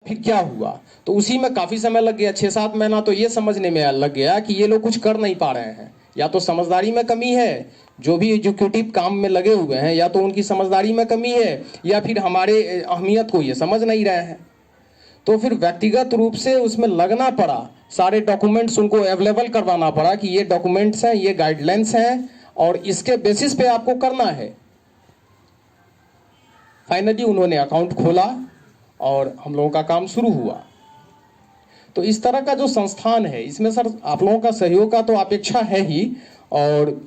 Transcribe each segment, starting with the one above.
फिर क्या हुआ? तो उसी में काफी समय लग गया, 6-7 महीना तो ये समझने में लग गया कि ये लोग कुछ कर नहीं पा रहे हैं। या तो समझदारी में कमी है, जो भी एग्जीक्यूटिव काम में लगे हुए हैं, या तो उनकी समझदारी में कमी है, या फिर हमारे अहमियत को ये समझ नहीं रहे हैं। तो फिर व्यक्तिगत रूप से उसमें लगना पड़ा, सारे डॉक्यूमेंट्स उनको अवेलेबल करवाना पड़ा कि ये डॉक्यूमेंट्स हैं, ये गाइडलाइंस हैं और इसके बेसिस पे आपको करना है। फाइनली उन्होंने अकाउंट खोला और हम लोगों का काम शुरू हुआ। तो इस तरह का जो संस्थान है, इसमें सर आप लोगों का सहयोग का तो अपेक्षा है ही, और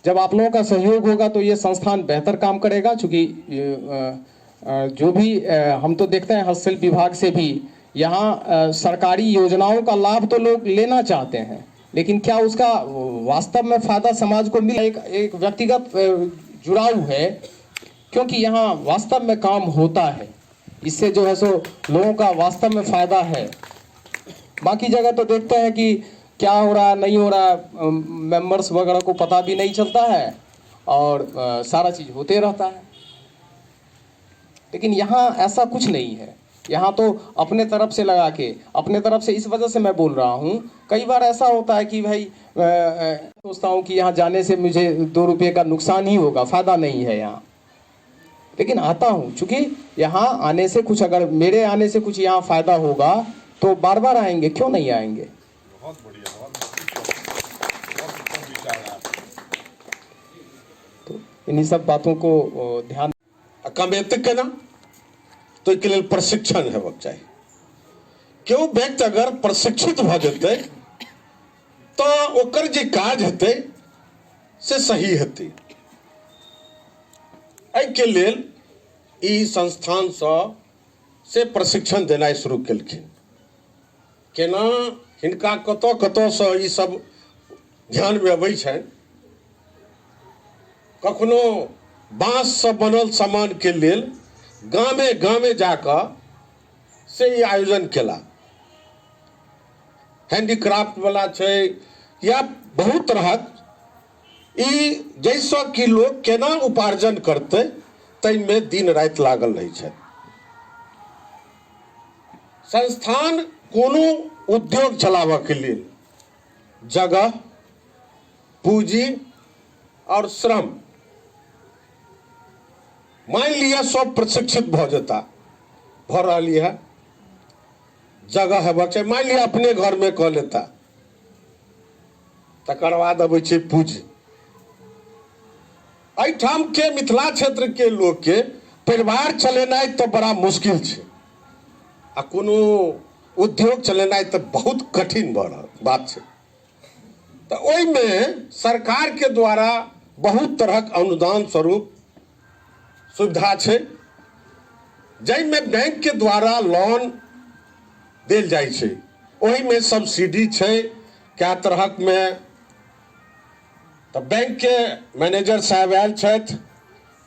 जब आप लोगों का सहयोग होगा तो ये संस्थान बेहतर काम करेगा। चूँकि जो भी हम तो देखते हैं हस्तशिल्प विभाग से भी यहाँ सरकारी योजनाओं का लाभ तो लोग लेना चाहते हैं, लेकिन क्या उसका वास्तव में फायदा समाज को मिला? एक व्यक्तिगत जुड़ाव है, क्योंकि यहाँ वास्तव में काम होता है, इससे जो है सो लोगों का वास्तव में फायदा है। बाकी जगह तो देखते हैं कि क्या हो रहा नहीं हो रहा, मेंबर्स वगैरह को पता भी नहीं चलता है और सारा चीज होते रहता है। लेकिन यहाँ ऐसा कुछ नहीं है, यहाँ तो अपने तरफ से लगा के, अपने तरफ से, इस वजह से मैं बोल रहा हूँ। कई बार ऐसा होता है कि भाई सोचता हूँ कि यहाँ जाने से मुझे 2 रुपये का नुकसान ही होगा, फायदा नहीं है यहाँ, लेकिन आता हूँ चूंकि यहाँ आने से कुछ, अगर मेरे आने से कुछ यहाँ फायदा होगा तो बार बार आएंगे, क्यों नहीं आएंगे? बहुत बढ़िया, बहुत विचार है। तो इन्हीं सब बातों को ध्यान कमेतक के ना तो एक लिए प्रशिक्षण है वक्त चाहिए। क्यों व्यक्ति अगर प्रशिक्षित भ जेते तो ओकर जे काज हेते से सही हेते। एहि के लेल ई संस्थान से प्रशिक्षण देना शुरू केलखिन। केना हिनका कतौ कतौ से ई सब ध्यान में अबै छै। कखनो बांस से बनल सामान के लेल गामे गामे जाकर से ई आयोजन केला। हैंडीक्राफ्ट वाला छै या बहुत तरहक, ई जैसा कि लोग केना उपार्जन करते तै में दिन रात लागल रही छै। संस्थान कोनो उद्योग चलावा के लिए जगह, पूंजी और श्रम, मान लिया सब प्रशिक्षित भ जाता, भ रही है, जगह है बच्चे, मान लिया अपने घर में कह लेता, तकर बाद अब पूंजी। एठाम के मिथिला क्षेत्र के लोग के परिवार चलेनाइ तो बड़ा मुश्किल छै, आ कोनो उद्योग चलेनाइ तो बहुत कठिन बात छै। तो ओहि में सरकार के द्वारा बहुत तरह अनुदान स्वरूप सुविधा छै, जाहिमें बैंक के द्वारा लोन देल जाइ छै। ओहि में सब्सिडी छै क्या तरह में। तो बैंक के मैनेजर साहब आयल छथि,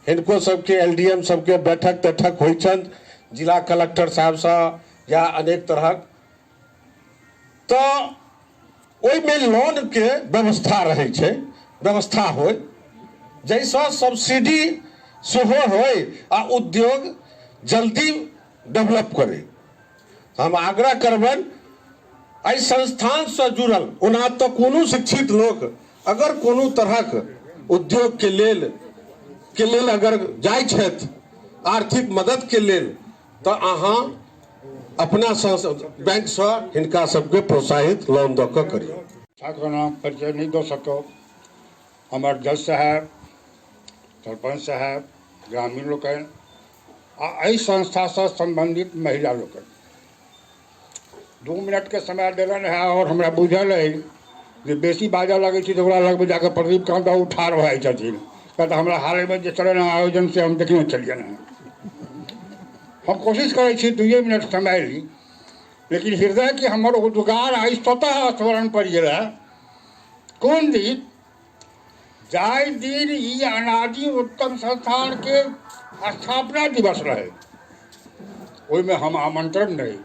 हिनको सबके एलडीएम सबके बैठक तैठक होइ छनि, जिला कलेक्टर साहब से या अनेक तरह। तो ओहि में लोन के व्यवस्था रहे छै, व्यवस्था हो जैसा सब्सिडी सेहो होय आ उद्योग जल्दी डेवलप करे। हम आग्रह करबन एहि संस्थान से जुड़ल, ओना तो कोनो शिक्षित लोग अगर कोनो तरहक उद्योग के लेल अगर जाइ छथि आर्थिक मदद के लेल, तो अहाँ अपना बैंक से हिनका सबके प्रोत्साहित लोन दऽ कऽ करियौ। छात्र नाम परिचय नहीं दो सको। हमार जज साहब, सरपंच साहब, ग्रामीण लोकन एहि संस्था से संबंधित महिला लोकन 2 मिनट के समय दिलन है, और हमरा बुझल है कि बेसी बाजा लगे तो लग जाकर प्रदीप कांत बाबू ठाढ़ भऽ जाइ छथिन, कहते हमरा हाल में जो चलन आयोजन से हम देखने चलिए हैं। हम कोशिश करै छी 2 मिनट समय ली, लेकिन हृदय के हमर उद्गार आई स्वतः स्मरण पड़ गया। कौन दिन जाय दिन ई अनादि उत्तम संस्थान के स्थापना दिवस रहे, ओहि में हम आमंत्रण नहीं।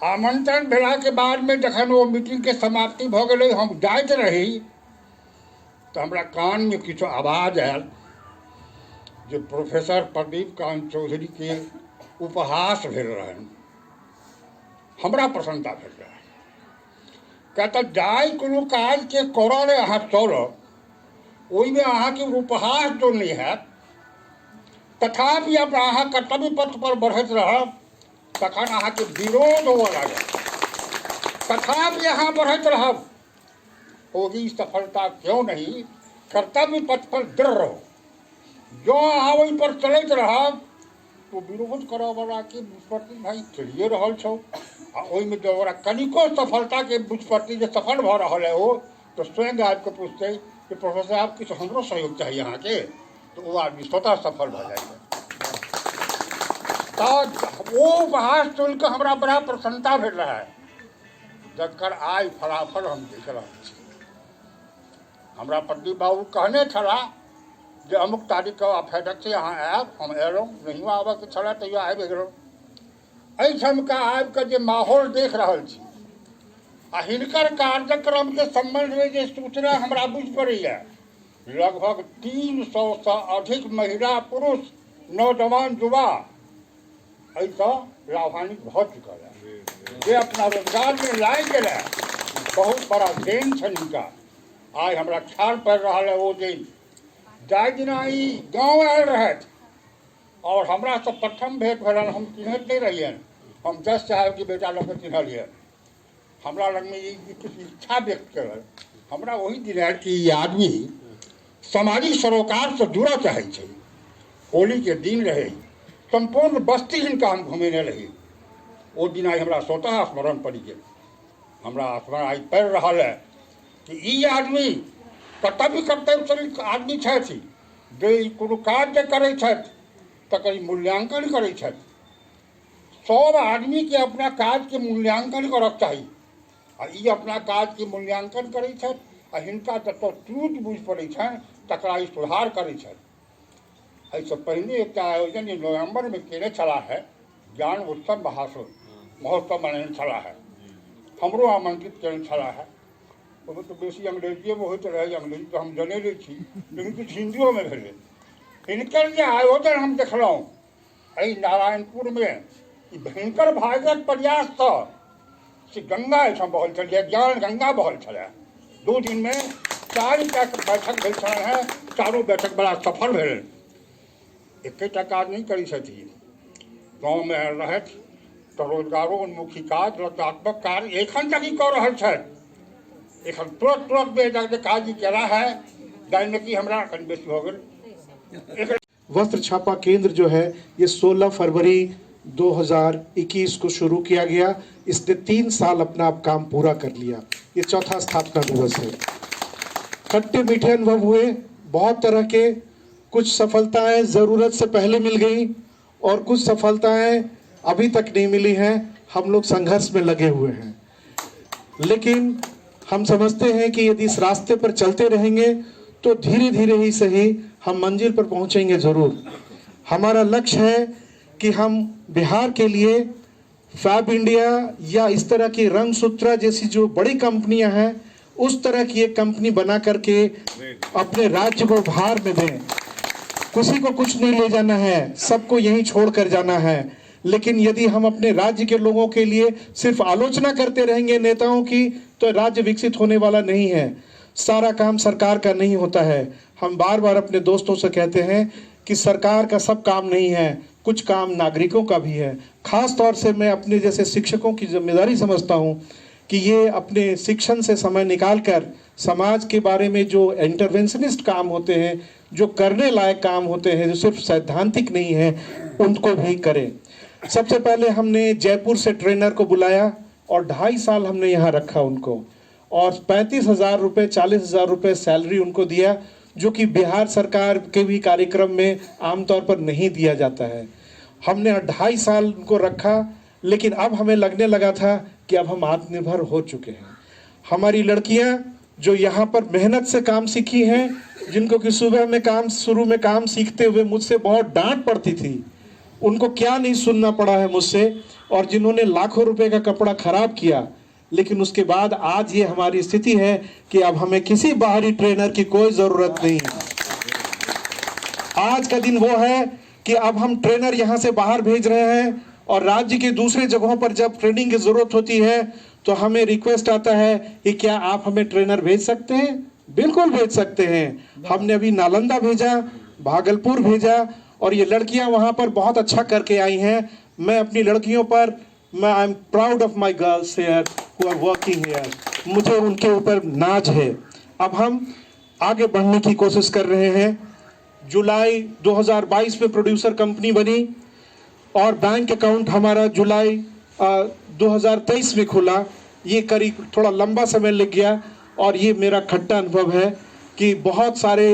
आमंत्रण भेला के बाद में जखन वो मीटिंग के समाप्ति भ गई, हम जाइत रही तो हमरा कान में किछु आवाज आयल जे प्रोफेसर प्रदीप कांत चौधरी के उपहास भेल रहन, हमरा प्रसन्नता भेल रहे। कहता जाय कोनो काज के करल अहाँ चलब, ओहिमे अहाँके उपहास जो नहीं है, तथापि अब अहाँ कर्तव्य पथ पर बढ़त रहब तखन अहाँके विरोध होबऽ लागत, तथापि अहाँ बढ़त रहब, होगी सफलता क्यों नहीं। कर्तव्य पथ पर दृढ़ रहो। जो अहाँ ओहि पर चलैत रहब तो विरोध करऽ वाला के विस्पत्ति भाई चलिए रहल छौ, आ ओहिमे जो ओकरा कनिको सफलता के विस्पत्ति जे सफल भऽ रहल है वो, तो स्वयं आबि कऽ पूछते कि प्रोफेसर साहब किछु हमरो सहयोग चाहिए अहाँके, तो वो आदमी स्वतः सफल भऽ जाइए। तो वो उपहास सुन कऽ हमरा बड़ा प्रसन्नता भेल रहा है, जकर आइ फलाफल हम देख रहल छी। हमरा प्रदीप बाबू कहने छलाह जे अमुक तारीख के फैडक से अहाँ आयब, हम एलहुँ, नहियो आबऽके छलै तैयो आबि गेलहुँ। एहिठामका आबि कऽ जे माहौल देख रहल छी आ हिनकर कार्यक्रम के संबंध में जे सूचना हमरा बुझि पड़ैया, लगभग 300 से अधिक महिला पुरुष नौजवान युवा एहिसँ लाभान्वित भऽ चुकल है, जे अपना रोजगार में लागि गेल है। बहुत बड़ा देन छनि हिनका। आइ हमरा ख्याल पड़ि रहल है ओ दिन जाहि दिना ई गाँव आयल रहथि और हमरा से प्रथम भेंट भेलन, हम चिन्हैत नहीं रहियनि, हम जज साहब के बेटा लऽ कऽ चिन्हलियै। हमरा लगमे ई किछु इच्छा व्यक्त कयल, हमरा वही दिन आयल कि ई आदमी सामाजिक सरोकार से जुड़ऽ चाहै छै। होली के दिन रहे, संपूर्ण बस्ती हिनका हम घुमेने रही। ओ दिन आइ हमरा स्वतः स्मरण पड़ि गेल। हमरा स्मरण आइ पड़ि रहल है कि ई आदमी कर्तव्यचरित आदमी छथि, जे कोनो काज जे करै छथि तकर मूल्यांकन करै छथि। सब आदमी के अपना काज के मूल्यांकन करक चाही, आ ई अपना काज के मूल्यांकन करै छथि, आ हिनका जतऽ त्रुटि बुझि पड़ै छनि तकरा ई सुधार करै छथि। एहिसँ पहिने एकटा आयोजन नवम्बर में केने छलाह है, ज्ञान उत्सव महोत्सव मनेने छलाह है, हमरो आमंत्रित केने छलाह है। ओहिमे तो बेसी अंग्रेजिए में होइत रहे, अंग्रेजी तो हम जने लै छी, लेकिन किछु हिंदियो में भेलै। हिनकर जे आयोजन हम देखलहुँ एहि नारायणपुर में, ई भयंकर भागवत प्रयास से गंगा एहिठाम बहल छलै, ज्ञान गंगा बहल छलै। 2 दिन में 4टा बैठक भेल छल है, चारू बैठक बड़ा सफल भेल। एकेटा काज नहीं करै छथिन, गाँव में आयल रहथि तो रोजगारोन्मुखी काज, रचनात्मक कार्य एखन तक ही कऽ रहल छथि। एखन तुरंत में काज केला है, जाहिमे कि हमरा कनि बेसी हो गेल। वस्त्र छापा केंद्र जो है ये 16 फरवरी 2021 को शुरू किया गया। इसने 3 साल अपना आप काम पूरा कर लिया। ये 4था स्थापना दिवस है। खट्टे मीठे अनुभव हुए, बहुत तरह के। कुछ सफलताएं ज़रूरत से पहले मिल गई और कुछ सफलताएं अभी तक नहीं मिली हैं। हम लोग संघर्ष में लगे हुए हैं, लेकिन हम समझते हैं कि यदि इस रास्ते पर चलते रहेंगे तो धीरे धीरे ही सही हम मंजिल पर पहुंचेंगे ज़रूर। हमारा लक्ष्य है कि हम बिहार के लिए फैब इंडिया या इस तरह की रंगसूत्रा जैसी जो बड़ी कंपनियां हैं, उस तरह की एक कंपनी बना करके अपने राज्य को बाहर में दें। किसी को कुछ नहीं ले जाना है, सबको यहीं छोड़ कर जाना है। लेकिन यदि हम अपने राज्य के लोगों के लिए सिर्फ आलोचना करते रहेंगे नेताओं की, तो राज्य विकसित होने वाला नहीं है। सारा काम सरकार का नहीं होता है। हम बार बार अपने दोस्तों से कहते हैं कि सरकार का सब काम नहीं है, कुछ काम नागरिकों का भी है। खास तौर से मैं अपने जैसे शिक्षकों की जिम्मेदारी समझता हूँ कि ये अपने शिक्षण से समय निकालकर समाज के बारे में जो इंटरवेंशनिस्ट काम होते हैं, जो करने लायक काम होते हैं, जो सिर्फ सैद्धांतिक नहीं है, उनको भी करें। सबसे पहले हमने जयपुर से ट्रेनर को बुलाया और 2.5 साल हमने यहाँ रखा उनको, और 35,000 रुपये 40,000 रुपये सैलरी उनको दिया, जो कि बिहार सरकार के भी कार्यक्रम में आमतौर पर नहीं दिया जाता है। हमने 2.5 साल उनको रखा, लेकिन अब हमें लगने लगा था कि अब हम आत्मनिर्भर हो चुके हैं। हमारी लड़कियां जो यहाँ पर मेहनत से काम सीखी हैं, जिनको कि सुबह में काम शुरू में काम सीखते हुए मुझसे बहुत डांट पड़ती थी, उनको क्या नहीं सुनना पड़ा है मुझसे, और जिन्होंने लाखों रुपए का कपड़ा खराब किया, लेकिन उसके बाद आज ये हमारी स्थिति है कि अब हमें किसी बाहरी ट्रेनर की कोई ज़रूरत नहीं। आज का दिन वो है कि अब हम ट्रेनर यहाँ से बाहर भेज रहे हैं और राज्य के दूसरे जगहों पर जब ट्रेनिंग की जरूरत होती है तो हमें रिक्वेस्ट आता है कि क्या आप हमें ट्रेनर भेज सकते हैं। बिल्कुल भेज सकते हैं। हमने अभी नालंदा भेजा, भागलपुर भेजा और ये लड़कियां वहां पर बहुत अच्छा करके आई हैं। मैं अपनी लड़कियों पर I am proud of my girls here who are working here. मुझे उनके ऊपर नाज है। अब हम आगे बढ़ने की कोशिश कर रहे हैं। जुलाई 2022 में प्रोड्यूसर कंपनी बनी और बैंक अकाउंट हमारा जुलाई 2023 में खुला। ये करीब थोड़ा लंबा समय लग गया और ये मेरा खट्टा अनुभव है कि बहुत सारे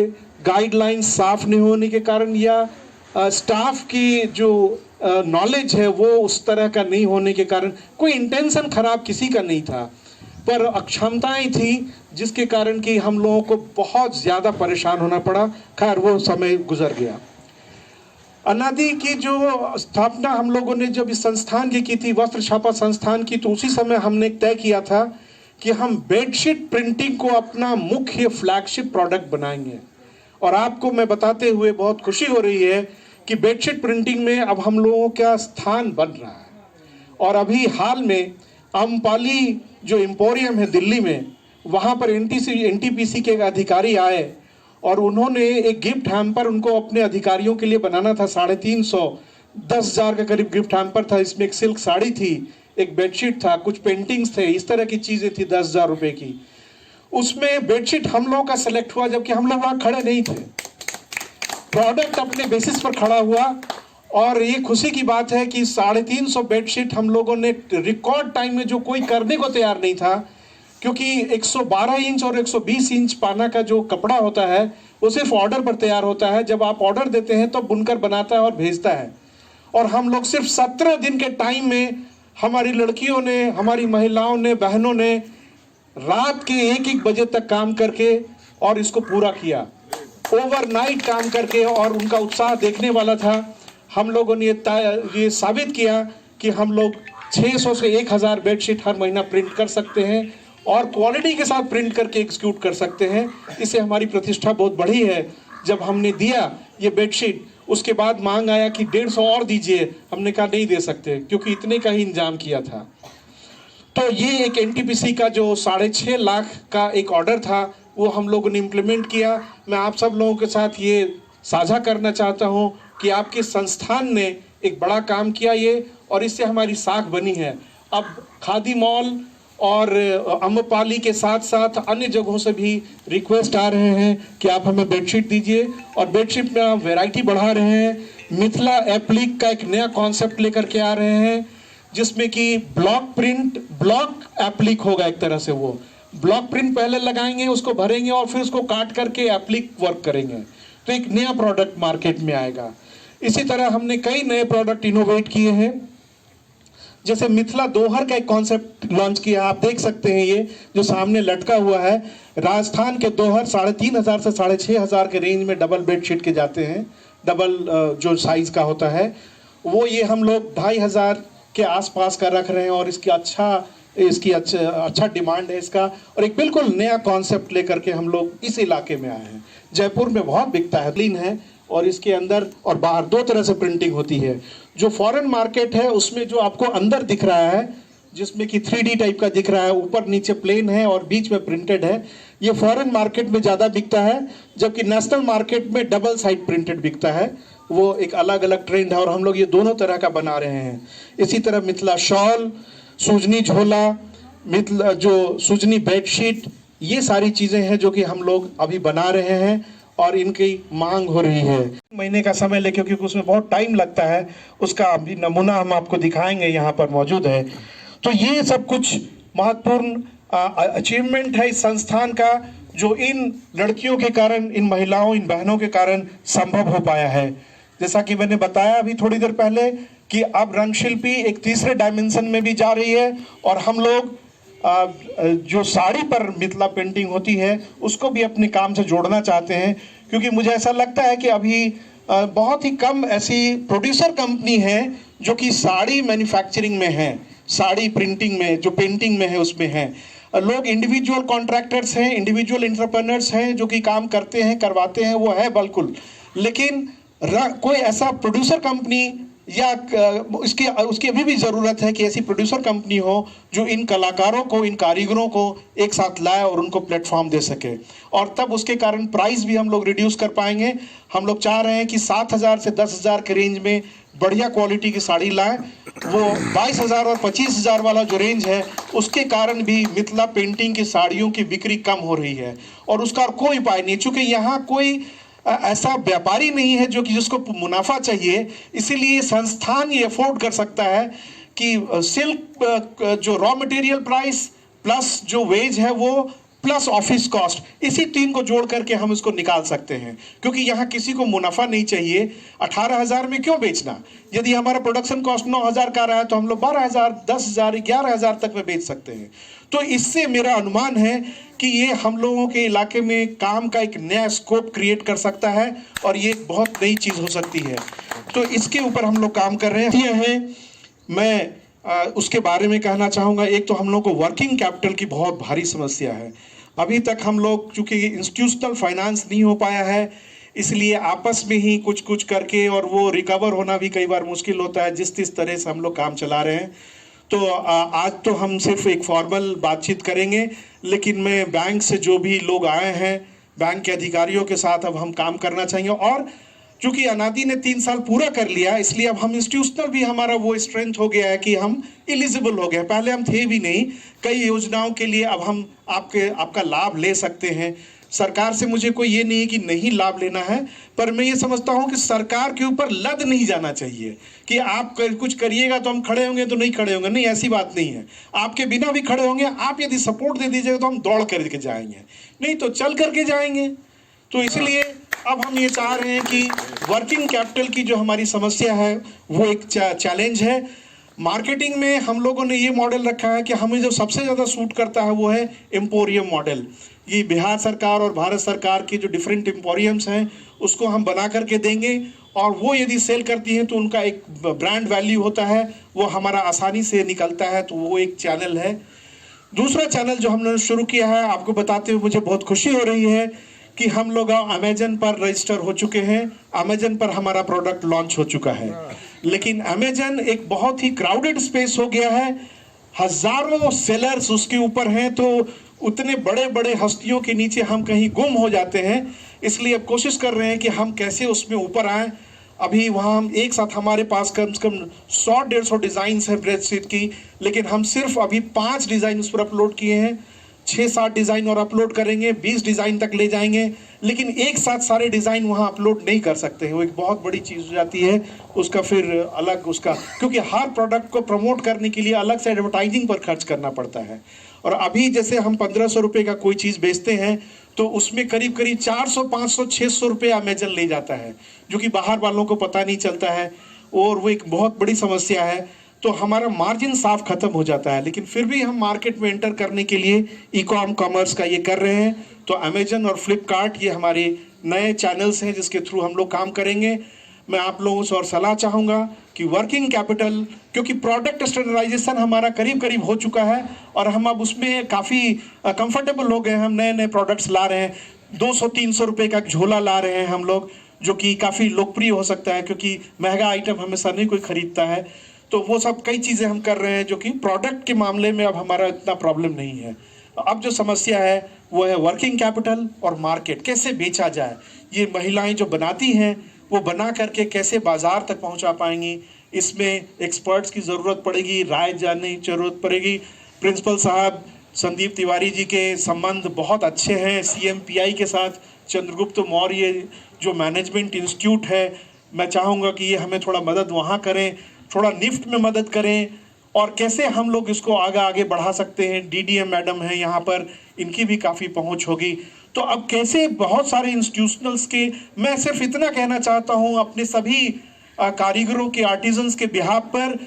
गाइडलाइंस साफ नहीं होने के कारण या स्टाफ की जो नॉलेज है वो उस तरह का नहीं होने के कारण, कोई इंटेंशन खराब किसी का नहीं था, पर अक्षमताएं थी जिसके कारण कि हम लोगों को बहुत ज़्यादा परेशान होना पड़ा। खैर वो समय गुजर गया। अनादि की जो स्थापना हम लोगों ने जब इस संस्थान की थी, वस्त्र छापा संस्थान की, तो उसी समय हमने तय किया था कि हम बेडशीट प्रिंटिंग को अपना मुख्य फ्लैगशिप प्रोडक्ट बनाएंगे। और आपको मैं बताते हुए बहुत खुशी हो रही है कि बेडशीट प्रिंटिंग में अब हम लोगों का स्थान बन रहा है। और अभी हाल में अम्पाली जो एम्पोरियम है दिल्ली में, वहाँ पर एनटीपीसी के अधिकारी आए और उन्होंने एक गिफ्ट हैम्पर उनको अपने अधिकारियों के लिए बनाना था। 350 10,000 के करीब गिफ्ट हैम्पर था। इसमें एक सिल्क साड़ी थी, एक बेडशीट था, कुछ पेंटिंग्स थे, इस तरह की चीज़ें थी 10,000 रुपये की। उसमें बेडशीट हम लोगों का सिलेक्ट हुआ जबकि हम लोग वहाँ खड़े नहीं थे। प्रोडक्ट अपने बेसिस पर खड़ा हुआ और ये खुशी की बात है कि 350 बेडशीट हम लोगों ने रिकॉर्ड टाइम में, जो कोई करने को तैयार नहीं था, क्योंकि 112 इंच और 120 इंच पाना का जो कपड़ा होता है वो सिर्फ ऑर्डर पर तैयार होता है। जब आप ऑर्डर देते हैं तो बुनकर बनाता है और भेजता है। और हम लोग सिर्फ 17 दिन के टाइम में हमारी लड़कियों ने, हमारी महिलाओं ने, बहनों ने रात के 1-1 बजे तक काम करके और इसको पूरा किया, ओवरनाइट काम करके। और उनका उत्साह देखने वाला था। हम लोगों ने ये साबित किया कि हम लोग 600 से 1000 बेडशीट हर महीना प्रिंट कर सकते हैं और क्वालिटी के साथ प्रिंट करके एग्जीक्यूट कर सकते हैं। इससे हमारी प्रतिष्ठा बहुत बढ़ी है। जब हमने दिया ये बेडशीट, उसके बाद मांग आया कि 150 और दीजिए। हमने कहा नहीं दे सकते, क्योंकि इतने का ही इंतजाम किया था। तो ये एक एनटीपीसी का जो 6.5 लाख का एक ऑर्डर था वो हम लोगों ने इम्प्लीमेंट किया। मैं आप सब लोगों के साथ ये साझा करना चाहता हूँ कि आपके संस्थान ने एक बड़ा काम किया ये, और इससे हमारी साख बनी है। अब खादी मॉल और अम्रपाली के साथ साथ अन्य जगहों से भी रिक्वेस्ट आ रहे हैं कि आप हमें बेडशीट दीजिए, और बेडशीट में आप वैरायटी बढ़ा रहे हैं। मिथिला एप्लिक का एक नया कॉन्सेप्ट लेकर के आ रहे हैं, जिसमें कि ब्लॉक प्रिंट, ब्लॉक एप्लिक होगा। एक तरह से वो ब्लॉक प्रिंट पहले लगाएंगे, उसको भरेंगे और फिर उसको काट करके एप्लिक वर्क करेंगे। तो एक नया प्रोडक्ट मार्केट में आएगा। इसी तरह हमने कई नए प्रोडक्ट इनोवेट किए हैं, जैसे मिथिला दोहर का एक कॉन्सेप्ट लॉन्च किया। आप देख सकते हैं ये जो सामने लटका हुआ है, राजस्थान के दोहर 3,500 से 6,500 के रेंज में डबल बेडशीट के जाते हैं। डबल जो साइज का होता है वो ये हम लोग 2,500 के आसपास का रख रहे हैं, और इसकी अच्छा डिमांड है इसका। और एक बिल्कुल नया कॉन्सेप्ट लेकर के हम लोग इस इलाके में आए हैं। जयपुर में बहुत बिकता है, क्लीन है, और इसके अंदर और बाहर 2 तरह से प्रिंटिंग होती है। जो फॉरेन मार्केट है उसमें जो आपको अंदर दिख रहा है, जिसमें कि 3D टाइप का दिख रहा है, ऊपर नीचे प्लेन है और बीच में प्रिंटेड है, ये फॉरेन मार्केट में ज़्यादा बिकता है। जबकि नेशनल मार्केट में डबल साइड प्रिंटेड बिकता है। वो एक अलग अलग ट्रेंड है और हम लोग ये दोनों तरह का बना रहे हैं। इसी तरह मिथिला शॉल, सूजनी झोला, मिथिला जो सूजनी बेडशीट, ये सारी चीज़ें हैं जो कि हम लोग अभी बना रहे हैं और इनकी मांग हो रही है। महीने का समय ले, क्योंकि उसमें बहुत टाइम लगता है। उसका अभी नमूना हम आपको दिखाएंगे, यहाँ पर मौजूद है। तो ये सब कुछ महत्वपूर्ण अचीवमेंट है इस संस्थान का, जो इन लड़कियों के कारण, इन महिलाओं, इन बहनों के कारण संभव हो पाया है। जैसा कि मैंने बताया अभी थोड़ी देर पहले कि अब रंगशिल्पी एक तीसरे डायमेंशन में भी जा रही है, और हम लोग जो साड़ी पर मिथिला पेंटिंग होती है उसको भी अपने काम से जोड़ना चाहते हैं। क्योंकि मुझे ऐसा लगता है कि अभी बहुत ही कम ऐसी प्रोड्यूसर कंपनी है जो कि साड़ी मैन्युफैक्चरिंग में है, साड़ी प्रिंटिंग में, जो पेंटिंग में है उसमें है। लोग इंडिविजुअल कॉन्ट्रैक्टर्स हैं, इंडिविजुअल एंटरप्रेन्योर्स हैं जो कि काम करते हैं, करवाते हैं, वो है बिल्कुल। लेकिन कोई ऐसा प्रोड्यूसर कंपनी या उसकी अभी भी ज़रूरत है कि ऐसी प्रोड्यूसर कंपनी हो जो इन कलाकारों को, इन कारीगरों को एक साथ लाए और उनको प्लेटफॉर्म दे सके, और तब उसके कारण प्राइस भी हम लोग रिड्यूस कर पाएंगे। हम लोग चाह रहे हैं कि 7,000 से 10,000 के रेंज में बढ़िया क्वालिटी की साड़ी लाएं। वो 22,000 और 25,000 वाला जो रेंज है उसके कारण भी मिथिला पेंटिंग की साड़ियों की बिक्री कम हो रही है, और उसका कोई उपाय नहीं, चूँकि यहाँ कोई ऐसा व्यापारी नहीं है जो कि जिसको मुनाफा चाहिए। इसीलिए संस्थान ये अफोर्ड कर सकता है कि सिल्क जो रॉ मटेरियल प्राइस प्लस जो वेज है वो प्लस ऑफिस कॉस्ट, इसी तीन को जोड़ करके हम इसको निकाल सकते हैं, क्योंकि यहाँ किसी को मुनाफा नहीं चाहिए। 18,000 में क्यों बेचना? यदि हमारा प्रोडक्शन कॉस्ट 9,000 का रहा है तो हम लोग 12,000, 10,000, 11,000 तक में बेच सकते हैं। तो इससे मेरा अनुमान है कि ये हम लोगों के इलाके में काम का एक नया स्कोप क्रिएट कर सकता है और ये एक बहुत नई चीज़ हो सकती है। तो इसके ऊपर हम लोग काम कर रहे हैं। मैं उसके बारे में कहना चाहूँगा। एक तो हम लोग को वर्किंग कैपिटल की बहुत भारी समस्या है। अभी तक हम लोग चूँकि इंस्टीट्यूशनल फाइनेंस नहीं हो पाया है, इसलिए आपस में ही कुछ कुछ करके, और वो रिकवर होना भी कई बार मुश्किल होता है जिस तरह से हम लोग काम चला रहे हैं। तो आज तो हम सिर्फ एक फॉर्मल बातचीत करेंगे, लेकिन मैं बैंक से जो भी लोग आए हैं, बैंक के अधिकारियों के साथ अब हम काम करना चाहिए। और चूंकि अनादि ने 3 साल पूरा कर लिया, इसलिए अब हम इंस्टीट्यूशनल भी हमारा वो स्ट्रेंथ हो गया है कि हम एलिजिबल हो गए। पहले हम थे भी नहीं, कई योजनाओं के लिए अब हम आपका लाभ ले सकते हैं। सरकार से मुझे कोई ये नहीं है कि नहीं लाभ लेना है, पर मैं ये समझता हूँ कि सरकार के ऊपर लद नहीं जाना चाहिए कि आप कुछ करिएगा तो हम खड़े होंगे, तो नहीं खड़े होंगे। नहीं, ऐसी बात नहीं है। आपके बिना भी खड़े होंगे, आप यदि सपोर्ट दे दीजिएगा तो हम दौड़ करके जाएंगे, नहीं तो चल करके जाएंगे। तो इसलिए अब हम ये चाह रहे हैं कि वर्किंग कैपिटल की जो हमारी समस्या है वो एक चैलेंज है। मार्केटिंग में हम लोगों ने ये मॉडल रखा है कि हमें जो सबसे ज़्यादा सूट करता है वो है एम्पोरियम मॉडल। ये बिहार सरकार और भारत सरकार के जो डिफरेंट एम्पोरियम्स हैं उसको हम बना करके देंगे, और वो यदि सेल करती हैं तो उनका एक ब्रांड वैल्यू होता है, वो हमारा आसानी से निकलता है। तो वो एक चैनल है। दूसरा चैनल जो हमने शुरू किया है, आपको बताते हुए मुझे बहुत खुशी हो रही है कि हम लोग अमेजन पर रजिस्टर हो चुके हैं। अमेजन पर हमारा प्रोडक्ट लॉन्च हो चुका है, लेकिन अमेजन एक बहुत ही क्राउडेड स्पेस हो गया है। हजारों सेलर्स उसके ऊपर हैं, तो उतने बड़े बड़े हस्तियों के नीचे हम कहीं गुम हो जाते हैं। इसलिए अब कोशिश कर रहे हैं कि हम कैसे उसमें ऊपर आएँ। अभी वहाँ हम एक साथ हमारे पास कम से कम 100-150 डिज़ाइंस हैं ब्रेडशीट की, लेकिन हम सिर्फ अभी 5 डिज़ाइन उस पर अपलोड किए हैं। 6-7 डिज़ाइन और अपलोड करेंगे, 20 डिज़ाइन तक ले जाएंगे, लेकिन एक साथ सारे डिज़ाइन वहाँ अपलोड नहीं कर सकते हैं। वो एक बहुत बड़ी चीज़ हो जाती है। उसका फिर अलग क्योंकि हर प्रोडक्ट को प्रमोट करने के लिए अलग से एडवर्टाइजिंग पर खर्च करना पड़ता है। और अभी जैसे हम 1500 रुपये का कोई चीज़ बेचते हैं तो उसमें करीब करीब 400, 500, 600 रुपये अमेजन ले जाता है, जो कि बाहर वालों को पता नहीं चलता है, और वो एक बहुत बड़ी समस्या है। तो हमारा मार्जिन साफ खत्म हो जाता है। लेकिन फिर भी हम मार्केट में एंटर करने के लिए कॉमर्स का ये कर रहे हैं। तो अमेजन और फ्लिपकार्ट ये हमारे नए चैनल्स हैं जिसके थ्रू हम लोग काम करेंगे। मैं आप लोगों से और सलाह चाहूँगा कि वर्किंग कैपिटल, क्योंकि प्रोडक्ट स्टैंडर्डाइजेशन हमारा करीब करीब हो चुका है और हम अब उसमें काफ़ी कंफर्टेबल हो गए। हम नए नए प्रोडक्ट्स ला रहे हैं। 200-300 रुपये का झोला ला रहे हैं हम लोग, जो कि काफ़ी लोकप्रिय हो सकता है, क्योंकि महंगा आइटम हमेशा नहीं कोई खरीदता है। तो वो सब कई चीज़ें हम कर रहे हैं जो कि प्रोडक्ट के मामले में अब हमारा इतना प्रॉब्लम नहीं है। अब जो समस्या है वो है वर्किंग कैपिटल और मार्केट, कैसे बेचा जाए। ये महिलाएं जो बनाती हैं वो बना करके कैसे बाज़ार तक पहुंचा पाएंगी, इसमें एक्सपर्ट्स की ज़रूरत पड़ेगी, राय जानने की ज़रूरत पड़ेगी। प्रिंसिपल साहब संदीप तिवारी जी के संबंध बहुत अच्छे हैं CMPI के साथ। चंद्रगुप्त मौर्य जो मैनेजमेंट इंस्टीट्यूट है, मैं चाहूँगा कि ये हमें थोड़ा मदद वहाँ करें, थोड़ा निफ्ट में मदद करें, और कैसे हम लोग इसको आगे बढ़ा सकते हैं। DDM मैडम हैं यहाँ पर, इनकी भी काफ़ी पहुँच होगी। तो अब कैसे बहुत सारे इंस्टीट्यूशनल्स के, मैं सिर्फ इतना कहना चाहता हूँ अपने सभी कारीगरों के, आर्टिजन्स के बिहाफ पर,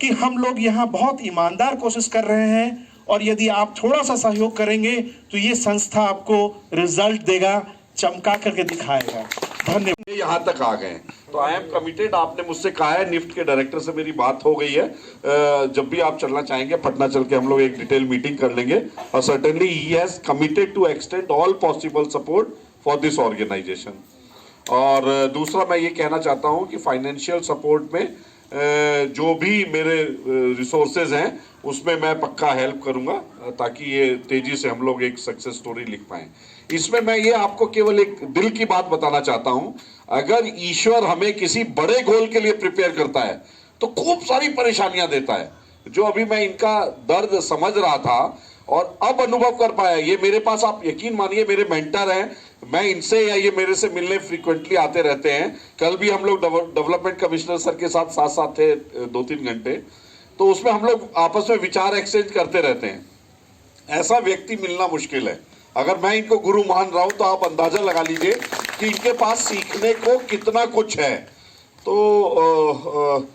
कि हम लोग यहाँ बहुत ईमानदार कोशिश कर रहे हैं, और यदि आप थोड़ा सा सहयोग करेंगे तो ये संस्था आपको रिजल्ट देगा, चमका करके दिखाएगा। धन्यवाद। यहाँ तक आ गए तो आई एम कमिटेड। आपने मुझसे कहा है, निफ्ट के डायरेक्टर से मेरी बात हो गई है, जब भी आप चलना चाहेंगे पटना चल के हम लोग एक डिटेल मीटिंग कर लेंगे, और certainly he has committed to extend all possible support for this organisation. और दूसरा मैं ये कहना चाहता हूँ कि फाइनेंशियल सपोर्ट में जो भी मेरे रिसोर्सेज हैं उसमें मैं पक्का हेल्प करूंगा ताकि ये तेजी से हम लोग एक सक्सेस स्टोरी लिख पाएं। इसमें मैं ये आपको केवल एक दिल की बात बताना चाहता हूं, अगर ईश्वर हमें किसी बड़े गोल के लिए प्रिपेयर करता है तो खूब सारी परेशानियां देता है। जो अभी मैं इनका दर्द समझ रहा था और अब अनुभव कर पाया, ये मेरे पास आप यकीन मानिए मेरे मेंटर हैं, मैं इनसे या ये मेरे से मिलने फ्रीक्वेंटली आते रहते हैं। कल भी हम लोग डेवलपमेंट कमिश्नर सर के साथ साथ थे 2-3 घंटे, तो उसमें हम लोग आपस में विचार एक्सचेंज करते रहते हैं। ऐसा व्यक्ति मिलना मुश्किल है। अगर मैं इनको गुरु मान रहा हूं तो आप अंदाजा लगा लीजिए कि इनके पास सीखने को कितना कुछ है। तो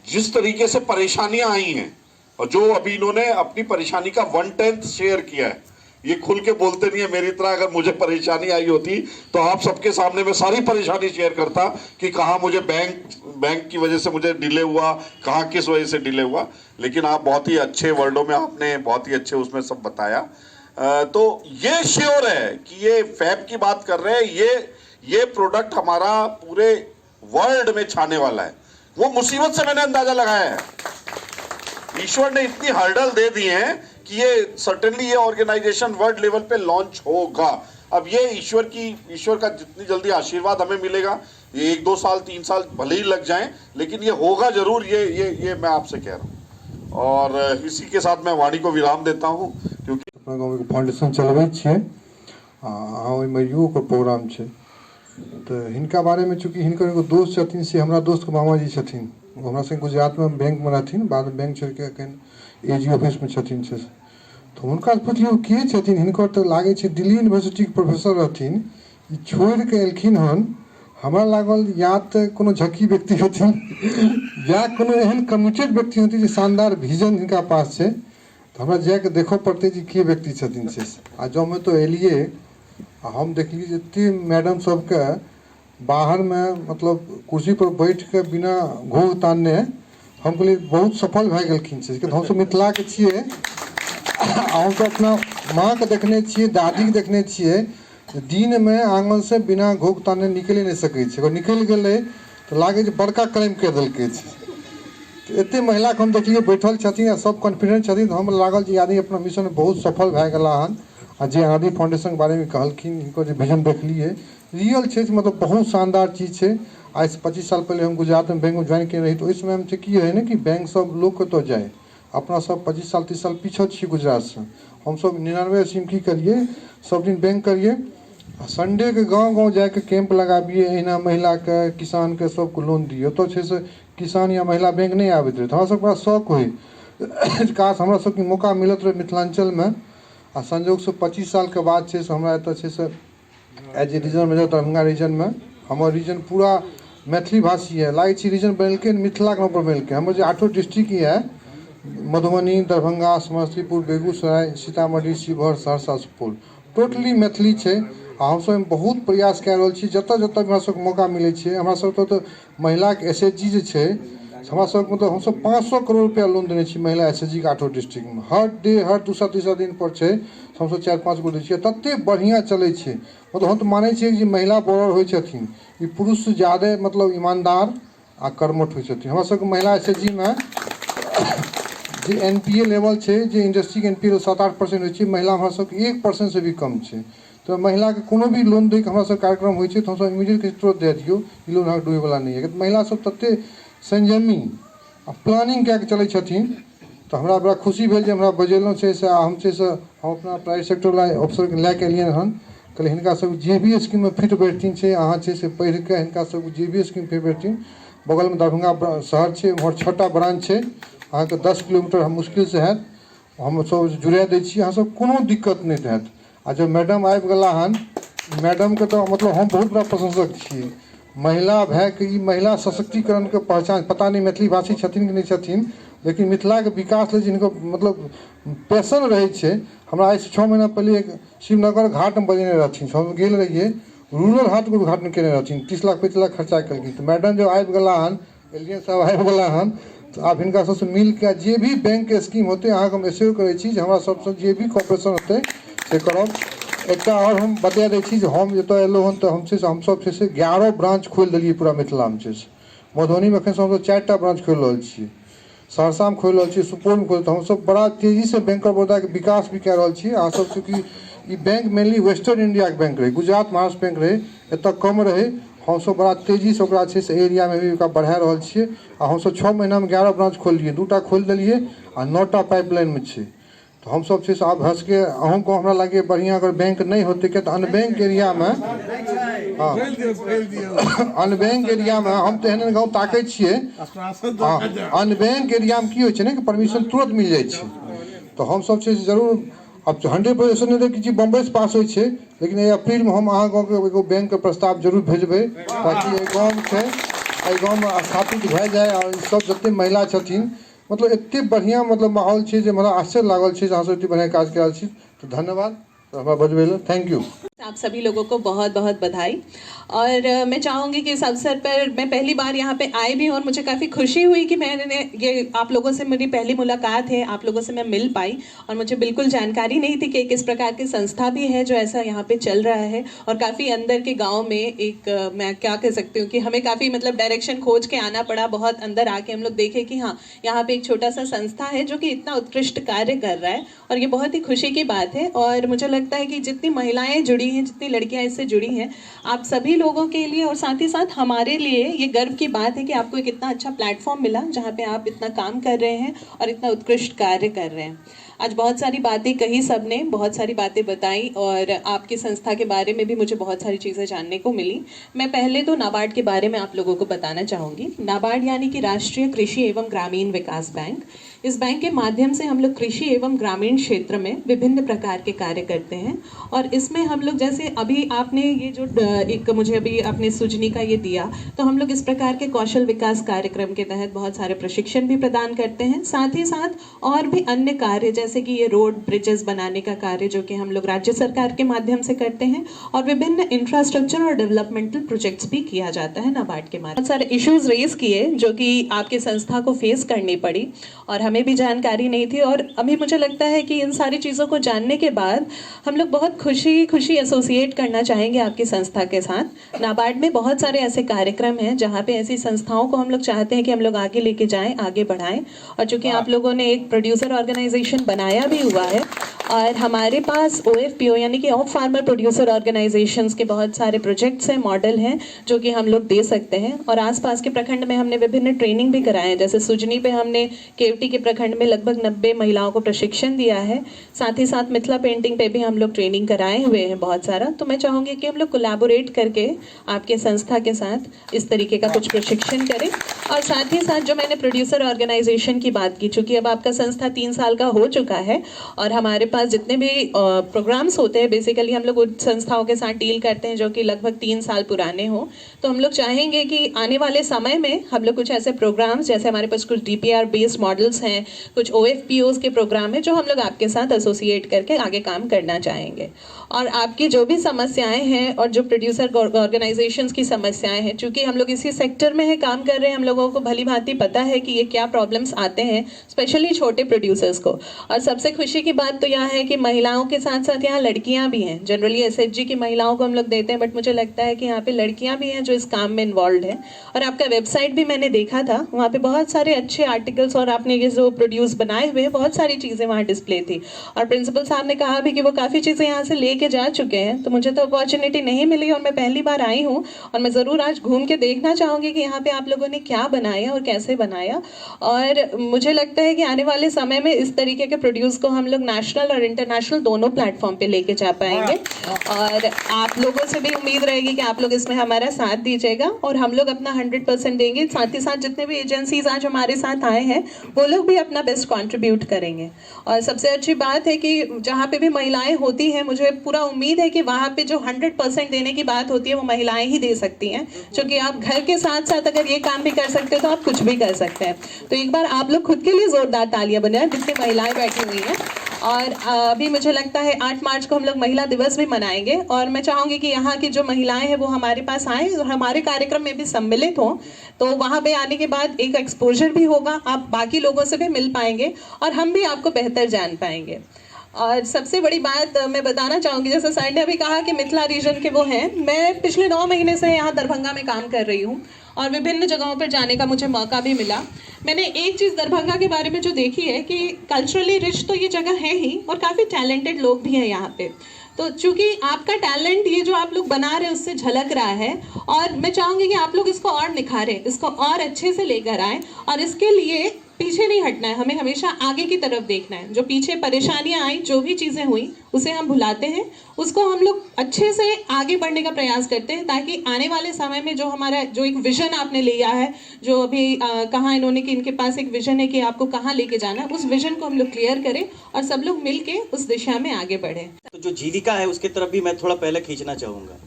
जिस तरीके से परेशानियां आई हैं और जो अभी इन्होंने अपनी परेशानी का 1/10 शेयर किया है, ये खुल के बोलते नहीं है मेरी तरह। अगर मुझे परेशानी आई होती तो आप सबके सामने मैं सारी परेशानी शेयर करता कि कहाँ मुझे बैंक की वजह से मुझे डिले हुआ, कहाँ किस वजह से डिले हुआ। लेकिन आप बहुत ही अच्छे वर्डों में आपने बहुत ही अच्छे उसमें सब बताया। तो ये श्योर है कि ये फैब की बात कर रहे हैं, ये प्रोडक्ट हमारा पूरे वर्ल्ड में छाने वाला है। वो मुसीबत से मैंने अंदाजा लगाया है। ईश्वर ने इतनी हर्डल दे दी है कि ये सर्टेनली ये ऑर्गेनाइजेशन वर्ल्ड लेवल पे लॉन्च होगा। अब ये ईश्वर का जितनी जल्दी आशीर्वाद हमें मिलेगा, ये 1-2 साल 3 साल भले ही लग जाएं, लेकिन ये होगा जरूर। ये मैं आपसे कह रहा हूँ। और इसी के साथ मैं वाणी को विराम देता हूँ, क्योंकि अपना गाँव में फाउंडेशन चलबै छियै आ ओहिमे युवक प्रोग्राम छै। तो हिनका बारे में चूँकि हिनकर एगो दोस्त छथिन, से हमरा दोस्त के मामाजी छथिन। वो हमरा संगे गुजरात में बैंक में रहथिन, बाद में बैंक छोड़ के एखन AG ऑफिस में छथिन से। तो हुनका पुछलियो के छथिन, हिनकर तो लागे छै दिल्ली यूनिवर्सिटी के प्रोफेसर रहथिन। ई छोड़ के एलखिन हन। हमरा लागल या तो कोनो झक्की व्यक्ति होथिन या कोनो एहन कमिटेड व्यक्ति होथिन जे शानदार विजन हिनका पास छै। तो हमरा जाके देखो पड़ते जे के व्यक्ति छथिन से। आ जब मैं तो एलिए हम देखलिए जते मैडम सबके बाहर में मतलब कुर्सी पर बैठ के बिना घूघ तानने हम कहलिए बहुत सफल भए गेलखिन से। हम सब मिथिला के छिए, हम तो अपना माँ के देखने छिए, दादी के देखने छिए, दिन में आंगन से बिना घूघ तानने निकले नहीं सकै छै। अगर निकल गेलै तो लागे बड़का क्राइम कर देलकै छै। तो एते महिला के हम देखलिए बैठल छथिन आ सब कॉन्फिडेंट छथिन। तो हम लागल जे आदमी अपना मिशन में बहुत सफल भए गेला हन। आ जे आदि फाउंडेशन के बारे में कहलखिन, इनको जो विजन देखलिए रियल छै, मतलब बहुत शानदार चीज छै। आज से 25 साल पहले हम गुजरात में बैंक में ज्वाइन किए रही, तो इस समय में की है ना कि बैंक सब लोग कत जाए, अपना सब 25 साल 30 साल पीछे छी गुजरात से। हम सब 99 की करिए, सब दिन बैंक करिए, संडे के गाँव गाँव जाके कैंप लगाबिए, अहिना महिला के किसान के सबको लोन दिए। तो से किसान या महिला बैंक नहीं आबैत रहे। हमरा सब बड़ा शौक हुई काश हमरा सब के मौका मिलत रहे मिथिलांचल में। आ संजोग से 25 साल के बाद से हमरा एत से as a region manager Darbhanga region में, हमर रीजन पूरा मैथिली भाषी है। लागे छी रीजन बनल मिथिला के नाम पर बनल। हमर जो 8 डिस्ट्रिक्ट ही है, मधुबनी, दरभंगा, समस्तीपुर, बेगूसराय, सीतामढ़ी, शिवहर, सहरसा, सुपौल, टोटली मैथिली है। हम सब बहुत प्रयास कए रहल छी, जतऽ जतऽ हमरा सबके मौका मिले छै। हमरा सब तो महिला के SHG जे छै, हमरा सब मतलब हम सब 500 करोड़ रुपया लोन देने छी महिला SHG के 8 डिस्ट्रिक्ट में। हर डे हर दूसरा दिन पर छै, हम सब 4-5 गो दै छियै। तते बढ़िया चलै छै, मतलब हम तो मानै छियै कि महिला बॉलर होइ छथिन, ई पुरुष से ज्यादा मतलब ईमानदार आ कर्मठ होइ छथिन। हमरा सबके महिला SHG में जे NPA लेवल छै, जे इंडस्ट्री के NPA 7-8% होइ छै, महिला हमरा सबके 1% से भी कम छै। तो महिला के कोनो भी लोन दे के हमरा सब कार्यक्रम होइ छै तो हम सब इमीडिएट स्टोर दे दियो, ई लोन अहाँ डूबे वाला नहीं है। महिला सब तते संयमी आ प्लानिंग कए के चलै छथिन। तो हमरा बड़ा खुशी भेल जे हमरा बजेलहुँ छै से हम छै से हम अपना प्राइवेट सेक्टर वाला अफसर के लए के एलियन हन। कहलिए हिनका सब JB स्कीम में फिट बैठथिन छै, अहाँ छै से पढ़ि के हिनका सब JB स्कीम फिट बैठथिन। बगल में दरभंगा शहर छै, वहाँ 6टा ब्रांच छै, अहाँ के 10 किलोमीटर मुश्किल से हैत। हम सब जुड़ा दै छी, अहाँ सब कोनो दिक्कत नहीं हैत। आ जब मैडम आबि गेला हन, मैडम के तो मतलब हम बहुत बड़ा प्रशंसक छी। महिला भए के ई महिला सशक्तिकरण के पहचान, पता नहीं मैथिली भाषी छथिन कि नहीं छथिन, लेकिन मिथिला के विकास ले जिनको मतलब पैशन रहे छै। हमरा आज से 6 महीना पहले एक शिवनगर घाट में बजेने रहथिन, हम गेल रहिए, रूरल हाट के उद्घाटन केने रहथिन, 30 लाख 35 लाख खर्चा केलखिन। तो मैडम जो आबि गेला हन, एलियन साहब आबि गेला हन, तो आप हिनका सबसे मिल के जे भी बैंक के स्कीम होते अहाँ हम एश्योर करे छी जे हमरा सबसे जे भी कॉपरेशन होते से करब। एक और हम बता दै छी जे हम जतऽ एलहुँ हन तऽ हमसब छै से 11 ब्रांच खोलि देलियै पूरा मिथिलामे छै से। मधुबनीमे एखन हमसब 4टा ब्रांच खोलि रहल छियै, सहरसामे खोलि रहल छियै, सुपौलमे खोलि, तऽ हमसब बड़ा तेजीसँ बैंक ऑफ बड़ौदाके विकास भी कए रहल छियै। अहाँसब चूँकि ई बैंक मेनली वेस्टर्न इंडियाके बैंक रहै, गुजरात महाराष्ट्र बैंक रहै, एतऽ कम रहै, हमसब बड़ा तेजीसँ ओकरा छै से एरियामे भी ओकरा बढ़ा रहल छियै। आ हमसब 6 महीनामे 11 ब्रांच खोललियै, 2टा खोलि देलियै आ 9टा पाइपलाइनमे छै। तो हम सब छै से आब भऽ सके अहूँके हमरा लागे बढ़िया अगर बैंक नहीं होते के तो अनबैंक एरिया में, हाँ अनबैंक एरिया में हम तो एहन गाँव ताकै छियै, हाँ अनबैंक एरिया में की होइ छै ने कि परमिशन तुरंत मिल जाइ छै। तो हम सब छै से जरूर अब 100% नहीं कि बम्बई से पास होइ छै, लेकिन अप्रैल में हम अहाँ गाँव के एगो बैंक के प्रस्ताव जरूर भेजबै ताकि एहि गाँव छै एहि गाँव में स्थापित भए जाए। और सब जते महिला छथिन मतलब एते बढ़िया मतलब माहौल छै जे हमरा आश्चर्य लागल छै जे अहाँ सब एते बढ़िया काज कए रहल छी। तो धन्यवाद हमरा बजबै लेल, थैंक यू। आप सभी लोगों को बहुत बहुत बधाई। और मैं चाहूँगी कि इस अवसर पर मैं पहली बार यहाँ पे आई भी हूँ और मुझे काफ़ी खुशी हुई कि मैंने ये आप लोगों से मेरी पहली मुलाकात है, आप लोगों से मैं मिल पाई। और मुझे बिल्कुल जानकारी नहीं थी कि किस प्रकार की संस्था भी है जो ऐसा यहाँ पे चल रहा है। और काफ़ी अंदर के गाँव में एक मैं क्या कह सकती हूँ कि हमें काफ़ी मतलब डायरेक्शन खोज के आना पड़ा। बहुत अंदर आके हम लोग देखे कि हाँ यहाँ पे एक छोटा सा संस्था है जो कि इतना उत्कृष्ट कार्य कर रहा है और ये बहुत ही खुशी की बात है। और मुझे लगता है कि जितनी महिलाएं जुड़ी हैं, जितनी लड़कियां इससे जुड़ी हैं, आप सभी लोगों के लिए और साथ ही साथ हमारे लिए ये गर्व की बात है कि आपको एक इतना अच्छा प्लेटफॉर्म मिला जहाँ पे आप इतना काम कर रहे हैं और इतना उत्कृष्ट कार्य कर रहे हैं। आज बहुत सारी बातें कही, सबने बहुत सारी बातें बताई और आपकी संस्था के बारे में भी मुझे बहुत सारी चीज़ें जानने को मिली। मैं पहले तो नाबार्ड के बारे में आप लोगों को बताना चाहूँगी। नाबार्ड यानी कि राष्ट्रीय कृषि एवं ग्रामीण विकास बैंक। इस बैंक के माध्यम से हम लोग कृषि एवं ग्रामीण क्षेत्र में विभिन्न प्रकार के कार्य करते हैं। और इसमें हम लोग जैसे अभी आपने ये जो एक मुझे अभी आपने सुजनी का ये दिया, तो हम लोग इस प्रकार के कौशल विकास कार्यक्रम के तहत बहुत सारे प्रशिक्षण भी प्रदान करते हैं। साथ ही साथ और भी अन्य कार्य जैसे कि ये रोड ब्रिजेस बनाने का कार्य जो कि हम लोग राज्य सरकार के माध्यम से करते हैं और विभिन्न इंफ्रास्ट्रक्चर और डेवलपमेंटल प्रोजेक्ट्स भी किया जाता है नाबार्ड के माध्यम। बहुत सारे इश्यूज रेज किए जो कि आपके संस्था को फेस करनी पड़ी और हमें भी जानकारी नहीं थी। और अभी मुझे लगता है कि इन सारी चीज़ों को जानने के बाद हम लोग बहुत खुशी एसोसिएट करना चाहेंगे आपकी संस्था के साथ। नाबार्ड में बहुत सारे ऐसे कार्यक्रम हैं जहाँ पे ऐसी संस्थाओं को हम लोग चाहते हैं कि हम लोग आगे लेके जाएं, आगे बढ़ाएं। और चूंकि आप लोगों ने एक प्रोड्यूसर ऑर्गेनाइजेशन बनाया भी हुआ है और हमारे पास OFPO यानी कि ऑफ फार्मर प्रोड्यूसर ऑर्गेनाइजेशंस के बहुत सारे प्रोजेक्ट्स हैं, मॉडल हैं जो कि हम लोग दे सकते हैं। और आसपास के प्रखंड में हमने विभिन्न ट्रेनिंग भी कराए हैं। जैसे सुजनी पे हमने केवटी के प्रखंड में लगभग 90 महिलाओं को प्रशिक्षण दिया है। साथ ही साथ मिथिला पेंटिंग पे भी हम लोग ट्रेनिंग कराए हुए हैं बहुत सारा। तो मैं चाहूँगी कि हम लोग कोलैबोरेट करके आपके संस्था के साथ इस तरीके का कुछ प्रशिक्षण करें। और साथ ही साथ जो मैंने प्रोड्यूसर ऑर्गेनाइजेशन की बात की, चूँकि अब आपका संस्था 3 साल का हो चुका है और हमारे पास जितने भी प्रोग्राम्स होते हैं बेसिकली हम लोग उन संस्थाओं के साथ डील करते हैं जो कि लगभग 3 साल पुराने हो। तो हम लोग चाहेंगे कि आने वाले समय में हम लोग कुछ ऐसे प्रोग्राम्स, जैसे हमारे पास कुछ DPR बेस्ड मॉडल्स हैं, कुछ OFPOs के प्रोग्राम है जो हम लोग आपके साथ एसोसिएट करके आगे काम करना चाहेंगे। और आपकी जो भी समस्याएं हैं और जो प्रोड्यूसर ऑर्गेनाइजेशंस की समस्याएं हैं, चूंकि हम लोग इसी सेक्टर में है काम कर रहे हैं, हम लोगों को भली भांति पता है कि ये क्या प्रॉब्लम्स आते हैं स्पेशली छोटे प्रोड्यूसर्स को। और सबसे खुशी की बात तो यह है कि महिलाओं के साथ साथ यहाँ लड़कियाँ भी हैं। जनरली SHG की महिलाओं को हम लोग देते हैं, बट मुझे लगता है कि यहाँ पे लड़कियाँ भी हैं जो इस काम में इन्वॉल्व हैं। और आपका वेबसाइट भी मैंने देखा था, वहाँ पे बहुत सारे अच्छे आर्टिकल्स और आपने ये जो प्रोड्यूस बनाए हुए हैं बहुत सारी चीज़ें वहाँ डिस्प्ले थी। और प्रिंसिपल साहब ने कहा भी कि वो काफ़ी चीज़ें यहाँ से लेके जा चुके हैं। तो मुझे तो अपॉर्चुनिटी नहीं मिली और मैं पहली बार आई हूँ और मैं ज़रूर आज घूम के देखना चाहूँगी कि यहाँ पे आप लोगों ने क्या बनाया और कैसे बनाया। और मुझे लगता है कि आने वाले समय में इस तरीके के प्रोड्यूस को हम लोग नेशनल और इंटरनेशनल दोनों प्लेटफॉर्म पे लेके जा पाएंगे। और आप लोगों से भी उम्मीद रहेगी कि आप लोग इसमें हमारा साथ दीजिएगा और हम लोग अपना 100% देंगे। साथ ही साथ जितने भी एजेंसीज आज हमारे साथ आए हैं वो लोग भी अपना बेस्ट कंट्रीब्यूट करेंगे। और सबसे अच्छी बात है कि जहाँ पे भी महिलाएं होती हैं, मुझे पूरा उम्मीद है कि वहाँ पे जो 100% देने की बात होती है वो महिलाएं ही दे सकती हैं। क्योंकि आप घर के साथ साथ अगर ये काम भी कर सकते हो तो आप कुछ भी कर सकते हैं। तो एक बार आप लोग खुद के लिए जोरदार तालियां बजाएं जितनी महिलाएं बैठी हुई हैं। और अभी मुझे लगता है 8 मार्च को हम लोग महिला दिवस भी मनाएंगे और मैं चाहूँगी कि यहाँ की जो महिलाएं हैं वो हमारे पास आएँ और हमारे कार्यक्रम में भी सम्मिलित हों। तो वहाँ पे आने के बाद एक एक्सपोजर भी होगा, आप बाकी लोगों से भी मिल पाएंगे और हम भी आपको बेहतर जान पाएंगे। और सबसे बड़ी बात मैं बताना चाहूँगी, जैसे सर ने अभी कहा कि मिथिला रीजन के वो हैं, मैं पिछले 9 महीने से यहाँ दरभंगा में काम कर रही हूँ और विभिन्न जगहों पर जाने का मुझे मौका भी मिला। मैंने एक चीज़ दरभंगा के बारे में जो देखी है कि कल्चरली रिच तो ये जगह है ही और काफ़ी टैलेंटेड लोग भी हैं यहाँ पे। तो चूंकि आपका टैलेंट ये जो आप लोग बना रहे हैं उससे झलक रहा है और मैं चाहूँगी कि आप लोग इसको और निखारें, इसको और अच्छे से लेकर आएँ और इसके लिए पीछे नहीं हटना है, हमें हमेशा आगे की तरफ देखना है। जो पीछे परेशानियां आई, जो भी चीज़ें हुई उसे हम भुलाते हैं, उसको हम लोग अच्छे से आगे बढ़ने का प्रयास करते हैं ताकि आने वाले समय में जो हमारा जो एक विजन आपने लिया है, जो अभी कहा इन्होंने कि इनके पास एक विजन है कि आपको कहाँ लेके जाना है, उस विजन को हम लोग क्लियर करें और सब लोग मिल के उस दिशा में आगे बढ़ें। तो जो जीविका है उसके तरफ भी मैं थोड़ा पहले खींचना चाहूँगा।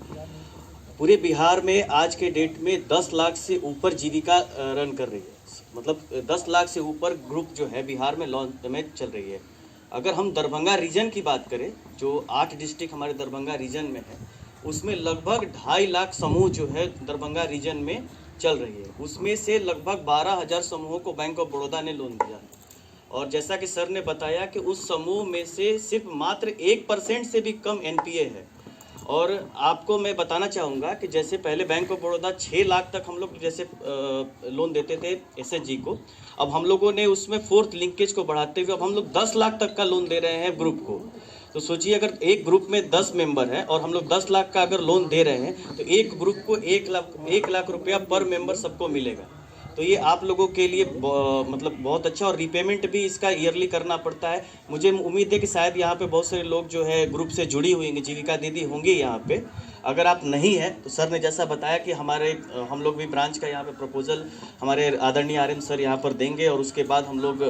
पूरे बिहार में आज के डेट में 10 लाख से ऊपर जीविका रन कर रही है, मतलब 10 लाख से ऊपर ग्रुप जो है बिहार में लॉन्च में चल रही है। अगर हम दरभंगा रीजन की बात करें, जो 8 डिस्ट्रिक्ट हमारे दरभंगा रीजन में है, उसमें लगभग 2.5 लाख समूह जो है दरभंगा रीजन में चल रही है। उसमें से लगभग 12,000 समूहों को बैंक ऑफ बड़ौदा ने लोन दिया है और जैसा कि सर ने बताया कि उस समूह में से सिर्फ मात्र 1% से भी कम NPA है। और आपको मैं बताना चाहूँगा कि जैसे पहले बैंक ऑफ बड़ौदा 6 लाख तक हम लोग जैसे लोन देते थे SHG को, अब हम लोगों ने उसमें 4th लिंकेज को बढ़ाते हुए अब हम लोग 10 लाख तक का लोन दे रहे हैं ग्रुप को। तो सोचिए अगर एक ग्रुप में 10 मेंबर हैं और हम लोग 10 लाख का अगर लोन दे रहे हैं तो एक ग्रुप को 1 लाख रुपया पर मेंबर सबको मिलेगा। तो ये आप लोगों के लिए मतलब बहुत अच्छा, और रिपेमेंट भी इसका ईयरली करना पड़ता है। मुझे उम्मीद है कि शायद यहाँ पे बहुत सारे लोग जो है ग्रुप से जुड़ी हुई हैं, जीविका दीदी होंगी यहाँ पे। अगर आप नहीं हैं तो सर ने जैसा बताया कि हम लोग भी ब्रांच का यहाँ पे प्रपोजल हमारे आदरणीय RM सर यहाँ पर देंगे और उसके बाद हम लोग